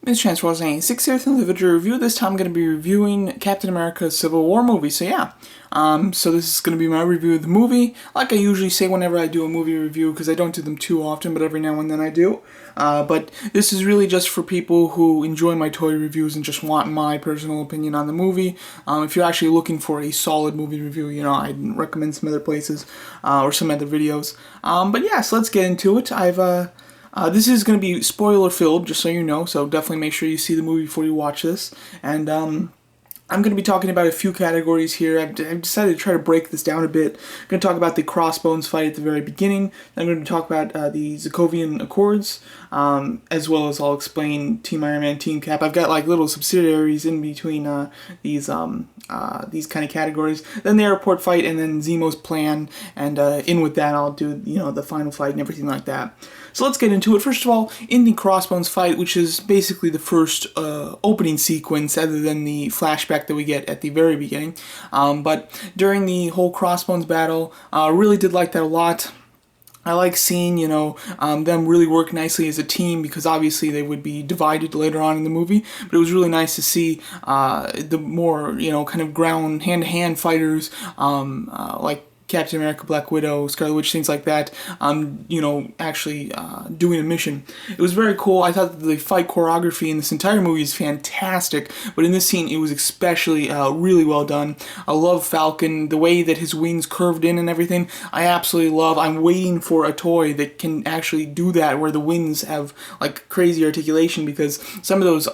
Ms. Transworld's 96th individual review. This time I'm going to be reviewing Captain America Civil War movie. So this is going to be my review of the movie. Like I usually say whenever I do a movie review, because I don't do them too often, but every now and then I do. But this is really just for people who enjoy my toy reviews and just want my personal opinion on the movie. If you're actually looking for a solid movie review, I'd recommend some other places or some other videos. But yeah, so let's get into it. This is going to be spoiler-filled, just so you know, so definitely make sure you see the movie before you watch this. And I'm going to be talking about a few categories here. I've decided to try to break this down a bit. I'm going to talk about the Crossbones fight at the very beginning. Then I'm going to talk about the Sokovian Accords, as well as I'll explain Team Iron Man, Team Cap. I've got like little subsidiaries in between these kind of categories. Then the airport fight, and then Zemo's plan, and in with that I'll do the final fight and everything like that. So let's get into it. First of all, in the Crossbones fight, which is basically the first opening sequence other than the flashback that we get at the very beginning. But during the whole Crossbones battle, really did like that a lot. I like seeing, them really work nicely as a team, because obviously they would be divided later on in the movie. But it was really nice to see the more, kind of ground hand-to-hand fighters, like Captain America, Black Widow, Scarlet Witch, things like that, actually doing a mission. It was very cool. I thought that the fight choreography in this entire movie is fantastic, but in this scene it was especially really well done. I love Falcon, the way that his wings curved in and everything. I absolutely love. I'm waiting for a toy that can actually do that, where the wings have like crazy articulation, because some of those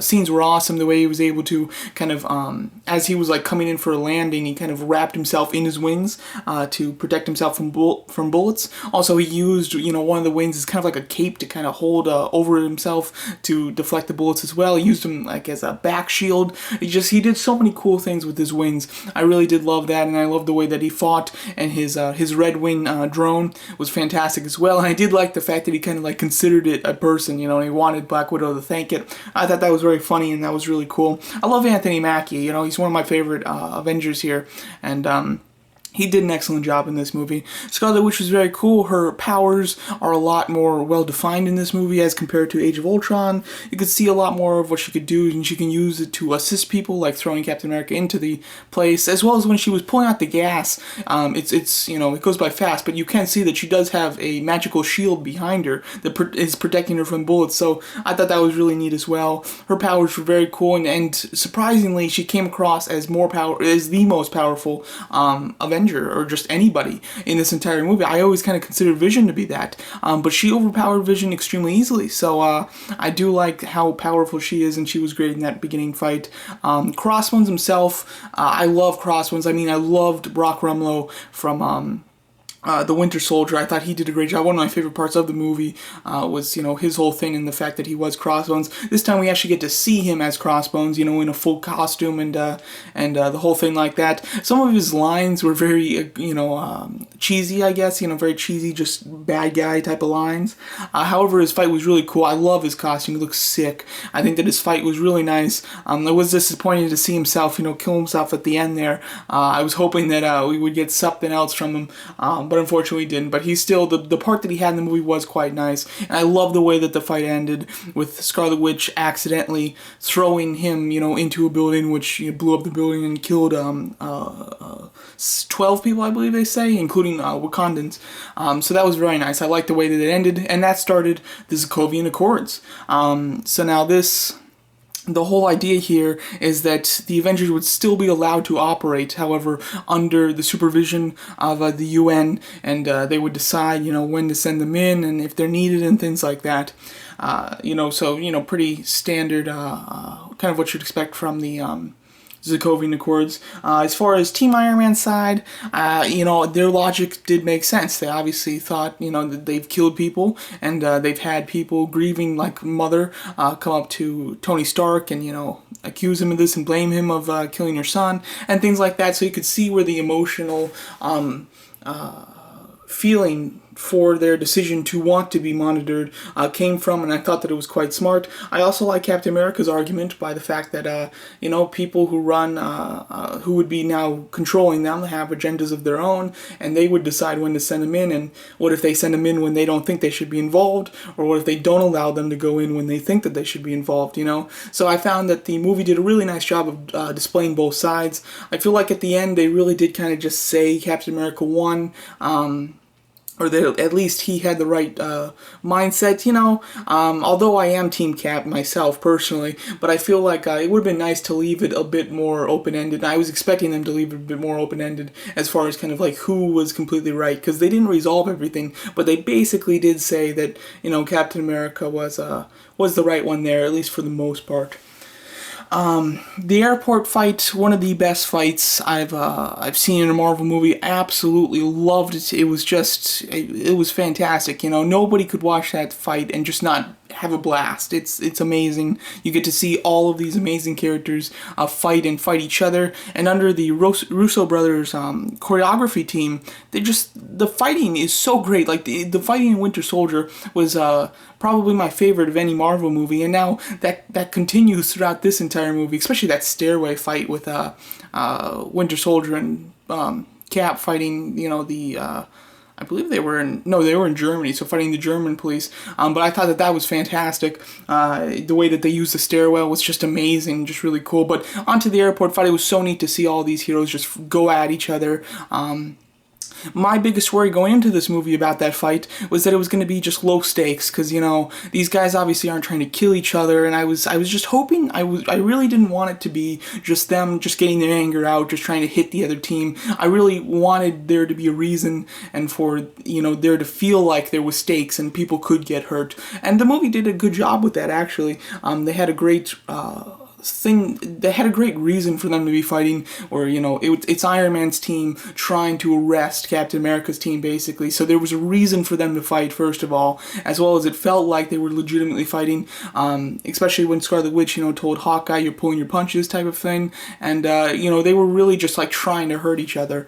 scenes were awesome. The way he was able to kind of, as he was like coming in for a landing, he kind of wrapped himself in his wings to protect himself from bullets. Also, he used one of the wings as kind of like a cape to kind of hold over himself to deflect the bullets as well. He used them like as a back shield. He did so many cool things with his wings. I really did love that, and I love the way that he fought. And his Red Wing drone was fantastic as well. And I did like the fact that he kind of like considered it a person. And he wanted Black Widow to thank it. I thought that was very funny, and that was really cool. I love Anthony Mackie. He's one of my favorite Avengers here, and he did an excellent job in this movie. Scarlet Witch was very cool. Her powers are a lot more well-defined in this movie as compared to Age of Ultron. You could see a lot more of what she could do, and she can use it to assist people, like throwing Captain America into the place, as well as when she was pulling out the gas. It goes by fast, but you can see that she does have a magical shield behind her that is protecting her from bullets, so I thought that was really neat as well. Her powers were very cool, and surprisingly, she came across as the most powerful Avenger, or just anybody in this entire movie. I always kind of considered Vision to be that, but she overpowered Vision extremely easily, so I do like how powerful she is, and she was great in that beginning fight. Crossbones himself, I love Crossbones. I loved Brock Rumlow from the Winter Soldier. I thought he did a great job. One of my favorite parts of the movie was, his whole thing, and the fact that he was Crossbones. This time we actually get to see him as Crossbones, in a full costume and the whole thing like that. Some of his lines were very, cheesy, I guess, very cheesy, just bad guy type of lines. However, his fight was really cool. I love his costume. He looks sick. I think that his fight was really nice. It was disappointing to see himself, kill himself at the end there. I was hoping that we would get something else from him, but unfortunately didn't. But he's still, the part that he had in the movie was quite nice, and I love the way that the fight ended with Scarlet Witch accidentally throwing him, into a building, which blew up the building and killed 12 people, I believe they say, including Wakandans. So that was very nice. I liked the way that it ended, and that started the Sokovian Accords. So now the whole idea here is that the Avengers would still be allowed to operate, however, under the supervision of the UN, and they would decide, when to send them in and if they're needed and things like that. Pretty standard, kind of what you'd expect from the Sokovian Accords. As far as Team Iron Man's side, their logic did make sense. They obviously thought, that they've killed people, and they've had people grieving like Mother come up to Tony Stark and, accuse him of this and blame him of killing your son and things like that. So you could see where the emotional feeling for their decision to want to be monitored came from, and I thought that it was quite smart. I also like Captain America's argument by the fact that people who run, who would be now controlling them, have agendas of their own, and they would decide when to send them in. And what if they send them in when they don't think they should be involved, or what if they don't allow them to go in when they think that they should be involved? So I found that the movie did a really nice job of displaying both sides. I feel like at the end they really did kind of just say Captain America won. Or that at least he had the right mindset, although I am Team Cap myself personally, but I feel like it would have been nice to leave it a bit more open-ended. I was expecting them to leave it a bit more open-ended as far as kind of like who was completely right, because they didn't resolve everything, but they basically did say that, Captain America was the right one there, at least for the most part. The airport fight, one of the best fights I've seen in a Marvel movie. Absolutely loved it. It was it was fantastic. Nobody could watch that fight and just not have a blast. It's amazing. You get to see all of these amazing characters fight each other, and under the Russo brothers choreography team, the fighting is so great. Like the fighting in Winter Soldier was probably my favorite of any Marvel movie, and now that continues throughout this entire movie, especially that stairway fight with Winter Soldier and Cap fighting, I believe they were in Germany, so fighting the German police. But I thought that was fantastic. The way that they used the stairwell was just amazing, just really cool. But onto the airport fight, it was so neat to see all these heroes just go at each other. My biggest worry going into this movie about that fight was that it was going to be just low stakes, because these guys obviously aren't trying to kill each other, and I was just hoping, I really didn't want it to be just them just getting their anger out, just trying to hit the other team. I really wanted there to be a reason, and for there to feel like there was stakes and people could get hurt, and the movie did a good job with that actually. They had a great they had a great reason for them to be fighting, where it's Iron Man's team trying to arrest Captain America's team, basically. So there was a reason for them to fight, first of all, as well as it felt like they were legitimately fighting, especially when Scarlet Witch told Hawkeye, "You're pulling your punches," type of thing, and they were really just like trying to hurt each other.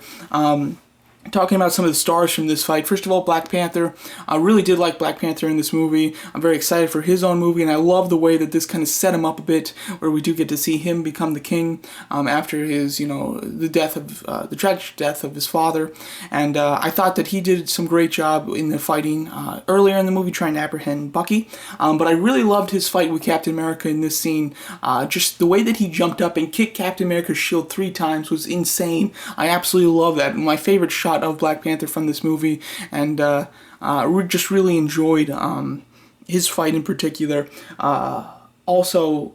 Talking about some of the stars from this fight, first of all, Black Panther. I really did like Black Panther in this movie. I'm very excited for his own movie, and I love the way that this kind of set him up a bit, where we do get to see him become the king after his, the tragic death of his father. And I thought that he did some great job in the fighting earlier in the movie, trying to apprehend Bucky. But I really loved his fight with Captain America in this scene. Just the way that he jumped up and kicked Captain America's shield 3 times was insane. I absolutely love that. My favorite shot of Black Panther from this movie, and just really enjoyed his fight in particular. Also,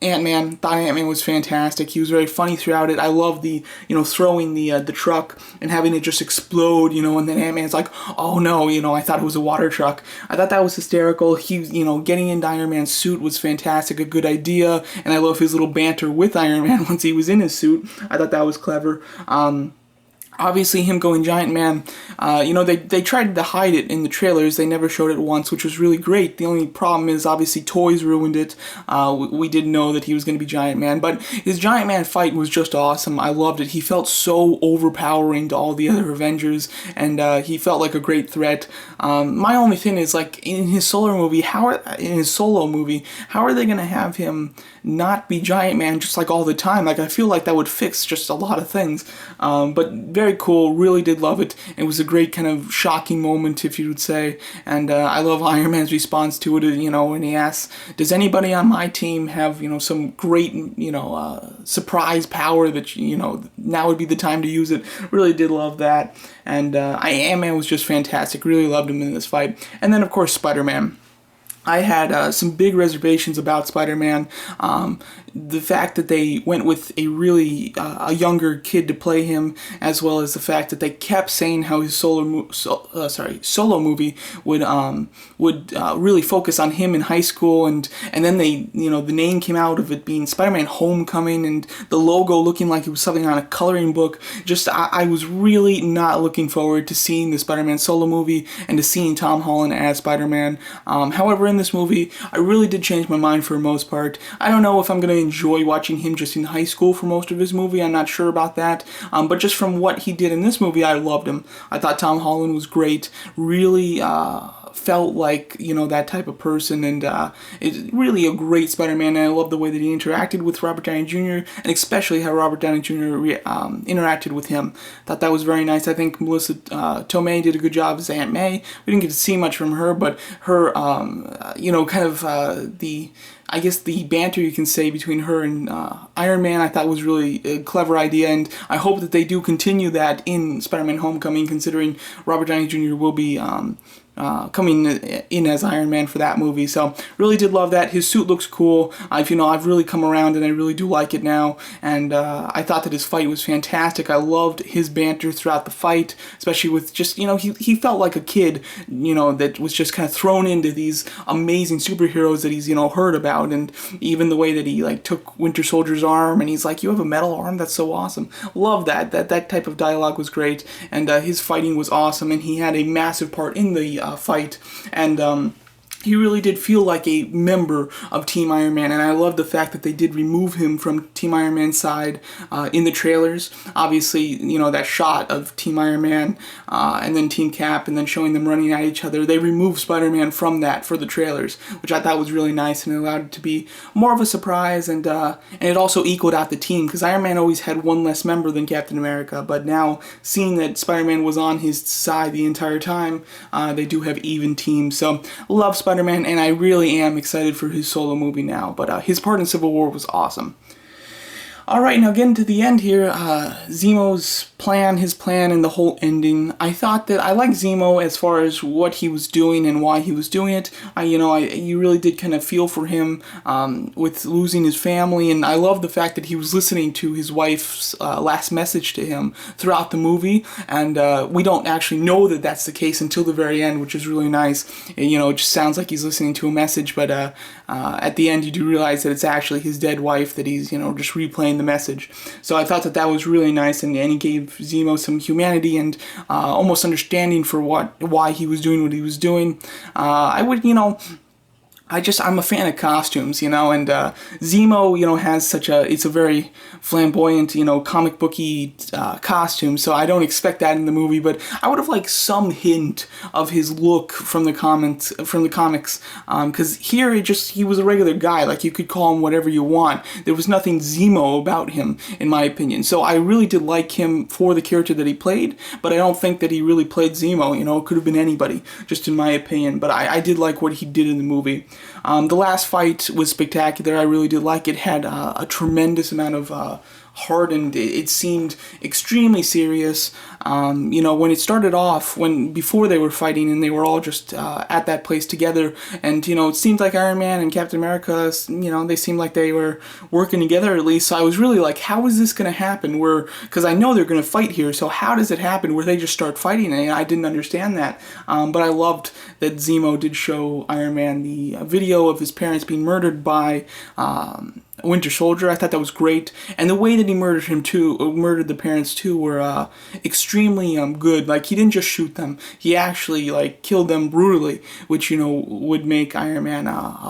Ant-Man, thought Ant-Man was fantastic. He was very funny throughout it. I love the, throwing the truck and having it just explode, and then Ant-Man's like, "Oh no, I thought it was a water truck." I thought that was hysterical. He, getting into Iron Man's suit was fantastic, a good idea, and I love his little banter with Iron Man once he was in his suit. I thought that was clever. Obviously, him going Giant Man, they tried to hide it in the trailers. They never showed it once, which was really great. The only problem is, obviously, toys ruined it. We didn't know that he was going to be Giant Man, but his Giant Man fight was just awesome. I loved it. He felt so overpowering to all the other Avengers, and he felt like a great threat. My only thing is, like, in his solo movie, how are they going to have him not be Giant Man just like all the time? Like, I feel like that would fix just a lot of things. But very cool, really did love it. It was a great kind of shocking moment, if you would say, and I love Iron Man's response to it, when he asks, "Does anybody on my team have, some great, surprise power that, now would be the time to use it?" Really did love that, and Ant-Man was just fantastic, really loved him in this fight. And then, of course, Spider-Man. I had some big reservations about Spider-Man. The fact that they went with a really a younger kid to play him, as well as the fact that they kept saying how his solo movie would really focus on him in high school, and then they, the name came out of it being Spider-Man Homecoming, and the logo looking like it was something on a coloring book. Just I was really not looking forward to seeing the Spider-Man solo movie and to seeing Tom Holland as Spider-Man. However, in in this movie, I really did change my mind for the most part. I don't know if I'm going to enjoy watching him just in high school for most of his movie. I'm not sure about that. But just from what he did in this movie, I loved him. I thought Tom Holland was great. Really felt like, that type of person, and it's really a great Spider-Man, and I love the way that he interacted with Robert Downey Jr., and especially how Robert Downey Jr. Interacted with him. Thought that was very nice. I think Melissa Tomei did a good job as Aunt May. We didn't get to see much from her, but her, I guess the banter, you can say, between her and Iron Man, I thought was really a clever idea, and I hope that they do continue that in Spider-Man Homecoming, considering Robert Downey Jr. will be coming in as Iron Man for that movie. So really did love that. His suit looks cool. I've really come around, and I really do like it now, and I thought that his fight was fantastic. I loved his banter throughout the fight, especially with just, he felt like a kid, that was just kind of thrown into these amazing superheroes that he's, heard about, and even the way that he, took Winter Soldier's arm, and he's like, "You have a metal arm? That's so awesome." Love that. That type of dialogue was great, and his fighting was awesome, and he had a massive part in the fight, and he really did feel like a member of Team Iron Man, and I love the fact that they did remove him from Team Iron Man's side in the trailers. Obviously, that shot of Team Iron Man and then Team Cap, and then showing them running at each other, they removed Spider-Man from that for the trailers, which I thought was really nice, and it allowed it to be more of a surprise, and it also equaled out the team, because Iron Man always had one less member than Captain America, but now, seeing that Spider-Man was on his side the entire time, they do have even teams. So, love Spider-Man, and I really am excited for his solo movie now, but his part in Civil War was awesome. Alright, now getting to the end here, Zemo's plan, his plan, and the whole ending. I thought that I liked Zemo as far as what he was doing and why he was doing it. You really did kind of feel for him with losing his family, and I love the fact that he was listening to his wife's last message to him throughout the movie, and we don't actually know that that's the case until the very end, which is really nice. It just sounds like he's listening to a message, but at the end you do realize that it's actually his dead wife that he's, just replaying the message. So I thought that was really nice, and he gave Zemo some humanity and almost understanding for why he was doing what he was doing. I'm a fan of costumes, and Zemo, has it's a very flamboyant, comic booky costume, so I don't expect that in the movie, but I would have liked some hint of his look from the comics, because here he was a regular guy, you could call him whatever you want. There was nothing Zemo about him, in my opinion, so I really did like him for the character that he played, but I don't think that he really played Zemo, it could have been anybody, just in my opinion, but I did like what he did in the movie. The last fight was spectacular. I really did like it. It had a tremendous amount of heart, and it seemed extremely serious. When it started off, before they were fighting and they were all just at that place together, and it seemed like Iron Man and Captain America, they seemed like they were working together at least. So I was really like, how is this going to happen? Because I know they're going to fight here, so how does it happen where they just start fighting? And I didn't understand that, but I loved that Zemo did show Iron Man the video of his parents being murdered by Winter Soldier. I thought that was great, and the way that he murdered the parents too, were extremely good. He didn't just shoot them; he actually killed them brutally, which would make Iron Man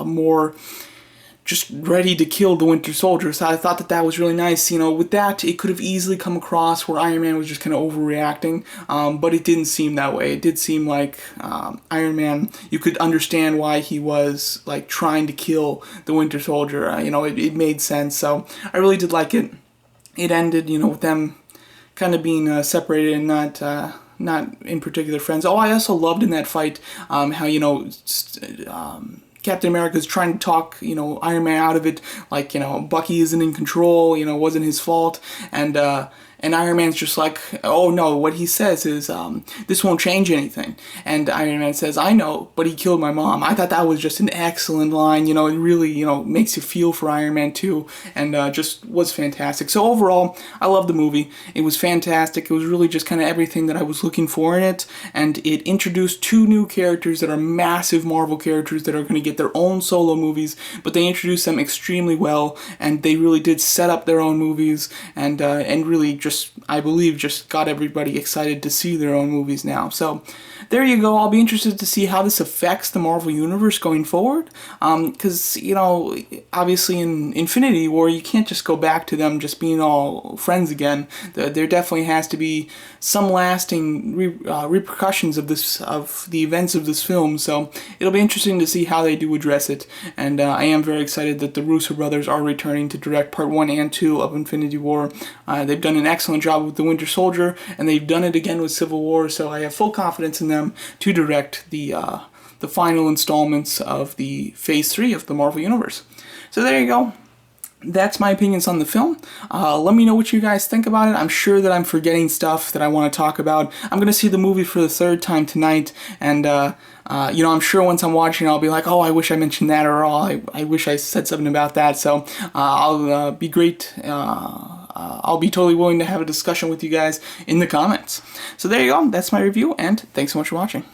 more just ready to kill the Winter Soldier. So I thought that was really nice. With that, it could have easily come across where Iron Man was just kind of overreacting, but it didn't seem that way. It did seem like Iron Man, you could understand why he was trying to kill the Winter Soldier. It made sense. So I really did like it. It ended, with them kind of being separated and not in particular friends. Oh, I also loved in that fight how Captain America's trying to talk, Iron Man out of it, Bucky isn't in control, wasn't his fault, and Iron Man's just like, oh no, what he says is, this won't change anything. And Iron Man says, I know, but he killed my mom. I thought that was just an excellent line, it really, makes you feel for Iron Man too, and just was fantastic. So overall, I love the movie. It was fantastic. It was really just kind of everything that I was looking for in it, and it introduced two new characters that are massive Marvel characters that are going to get their own solo movies, but they introduced them extremely well, and they really did set up their own movies, and really just, I believe, just got everybody excited to see their own movies now. So there you go. I'll be interested to see how this affects the Marvel Universe going forward. Because, you know, obviously in Infinity War, you can't just go back to them just being all friends again. There definitely has to be some lasting repercussions of the events of this film. So it'll be interesting to see how they do address it. And I am very excited that the Russo brothers are returning to direct Part 1 and 2 of Infinity War. They've done an excellent job with The Winter Soldier, and they've done it again with Civil War, so I have full confidence in them to direct the final installments of the Phase 3 of the Marvel Universe. So there you go. That's my opinions on the film. Let me know what you guys think about it. I'm sure that I'm forgetting stuff that I want to talk about. I'm going to see the movie for the third time tonight, and you know, I'm sure once I'm watching it, I'll be like, oh, I wish I mentioned that, or oh, I wish I said something about that. So I'll be great. I'll be totally willing to have a discussion with you guys in the comments. So there you go. That's my review, and thanks so much for watching.